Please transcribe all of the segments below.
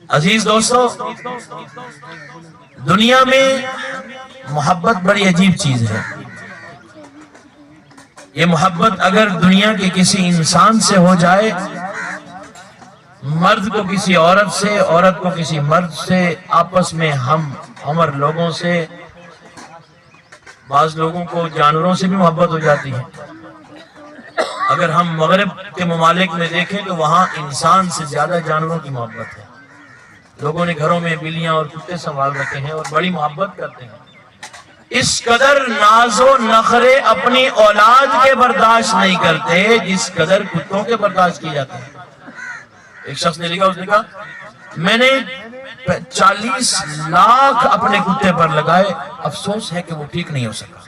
عزیز دوستو، دنیا میں محبت بڑی عجیب چیز ہے۔ یہ محبت اگر دنیا کے کسی انسان سے ہو جائے، مرد کو کسی عورت سے، عورت کو کسی مرد سے، آپس میں ہم عمر لوگوں سے، بعض لوگوں کو جانوروں سے بھی محبت ہو جاتی ہے۔ اگر ہم مغرب کے ممالک میں دیکھیں تو وہاں انسان سے زیادہ جانوروں کی محبت ہے۔ لوگوں نے گھروں میں بلیاں اور کتے سنبھال رکھے ہیں اور بڑی محبت کرتے ہیں۔ اس قدر ناز و نخرے اپنی اولاد کے برداشت نہیں کرتے جس قدر کتوں کے برداشت کی جاتے ہیں۔ ایک شخص نے لکھا، اس نے کہا میں نے 40 لاکھ اپنے کتے پر لگائے، افسوس ہے کہ وہ ٹھیک نہیں ہو سکا۔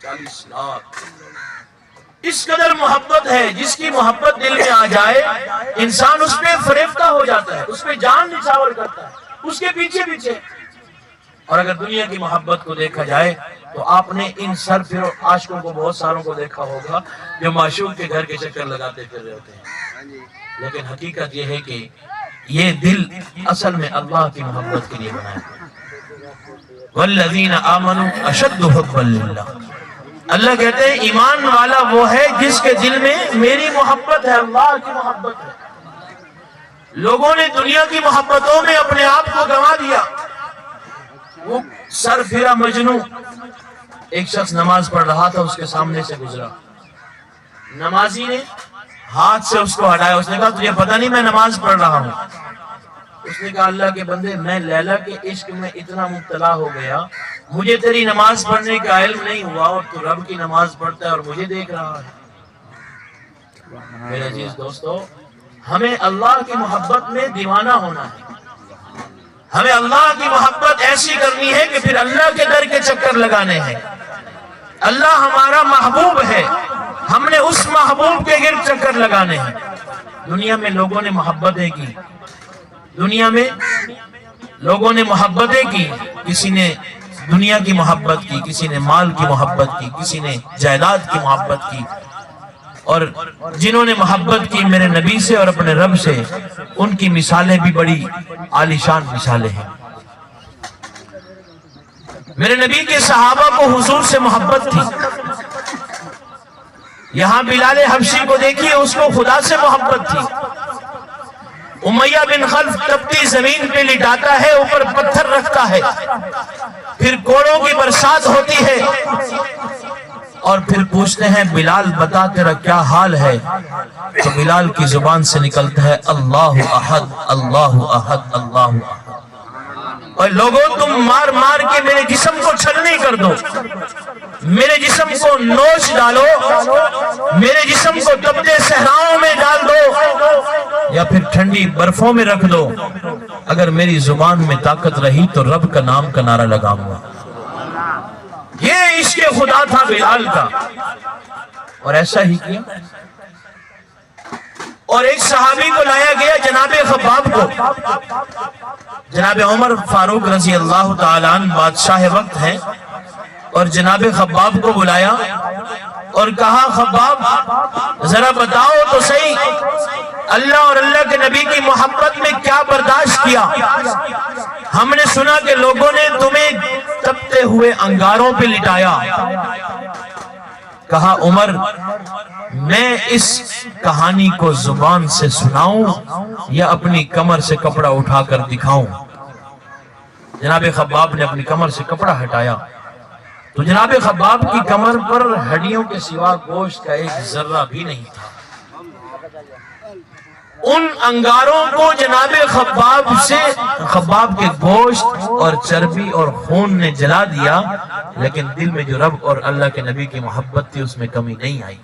40 لاکھ، اس قدر محبت ہے۔ جس کی محبت دل میں آ جائے انسان اس پہ فریفتہ ہو جاتا ہے، اس پہ جان نچھاور کرتا ہے، اس کے پیچھے پیچھے۔ اور اگر دنیا کی محبت کو دیکھا جائے تو آپ نے ان سرفراز عاشقوں کو بہت ساروں کو دیکھا ہوگا جو معشوق کے گھر کے چکر لگاتے پھر رہے ہوتے ہیں، لیکن حقیقت یہ ہے کہ یہ دل اصل میں اللہ کی محبت کے لیے بنایا ہے۔ والذین آمنوا اشد حبا للہ، اللہ کہتے ہیں ایمان والا وہ ہے جس کے دل میں میری محبت ہے، اللہ کی محبت ہے۔ لوگوں نے دنیا کی محبتوں میں اپنے آپ کو گنوا دیا۔ وہ سرفرا مجنوں، ایک شخص نماز پڑھ رہا تھا، اس کے سامنے سے گزرا، نمازی نے ہاتھ سے اس کو ہٹایا، اس نے کہا تجھے پتہ نہیں میں نماز پڑھ رہا ہوں؟ اس نے کہا اللہ کے بندے، میں لیلا کے عشق میں اتنا مبتلا ہو گیا، مجھے تیری نماز پڑھنے کا علم نہیں ہوا اور تو رب کی نماز پڑھتا ہے اور مجھے دیکھ رہا ہے۔ میرے عزیز دوستو، ہمیں اللہ کی محبت میں دیوانہ ہونا ہے۔ ہمیں اللہ کی محبت ایسی کرنی ہے کہ پھر اللہ کے در کے چکر لگانے ہیں۔ اللہ ہمارا محبوب ہے، ہم نے اس محبوب کے گرد چکر لگانے ہیں۔ دنیا میں لوگوں نے محبتیں کی، دنیا میں لوگوں نے محبتیں کی، کسی نے دنیا کی محبت کی، کسی نے مال کی محبت کی، کسی نے جائیداد کی محبت کی، اور جنہوں نے محبت کی میرے نبی سے اور اپنے رب سے، ان کی مثالیں بھی بڑی عالیشان مثالیں ہیں۔ میرے نبی کے صحابہ کو حضور سے محبت تھی۔ یہاں بلال حبشی کو دیکھیے، اس کو خدا سے محبت تھی۔ امیہ بن خلف تپتی زمین پہ لٹاتا ہے، اوپر پتھر رکھتا ہے، پھر کوڑوں کی برسات ہوتی ہے اور پھر پوچھتے ہیں بلال بتا تیرا کیا حال ہے؟ تو بلال کی زبان سے نکلتا ہے اللہ احد اللہ احد اللہ احد۔ اور لوگوں تم مار مار کے میرے جسم کو چھلنی کر دو، میرے جسم کو نوچ ڈالو، میرے جسم کو تپتے صحراؤں میں ڈال دو یا پھر ٹھنڈی برفوں میں رکھ دو، اگر میری زبان میں طاقت رہی تو رب کا نام کا نعرہ لگاؤں گا۔ یہ عشق خدا تھا بلال کا، اور ایسا ہی کیا۔ اور ایک صحابی کو لایا گیا جناب خباب کو، جناب عمر فاروق رضی اللہ تعالیٰ عنہ بادشاہ وقت ہیں، اور جناب خباب کو بلایا اور کہا خباب ذرا بتاؤ تو صحیح، اللہ اور اللہ کے نبی کی محبت میں کیا برداشت کیا؟ ہم نے سنا کہ لوگوں نے تمہیں تپتے ہوئے انگاروں پہ لٹایا۔ کہا عمر میں اس کہانی کو زبان سے سناؤں یا اپنی کمر سے کپڑا اٹھا کر دکھاؤں؟ جناب خباب نے اپنی کمر سے کپڑا ہٹایا تو جناب خباب کی کمر پر ہڈیوں کے سوا گوشت کا ایک ذرہ بھی نہیں تھا۔ ان انگاروں کو جناب خباب کے گوشت اور چربی اور خون نے جلا دیا، لیکن دل میں جو رب اور اللہ کے نبی کی محبت تھی اس میں کمی نہیں آئی۔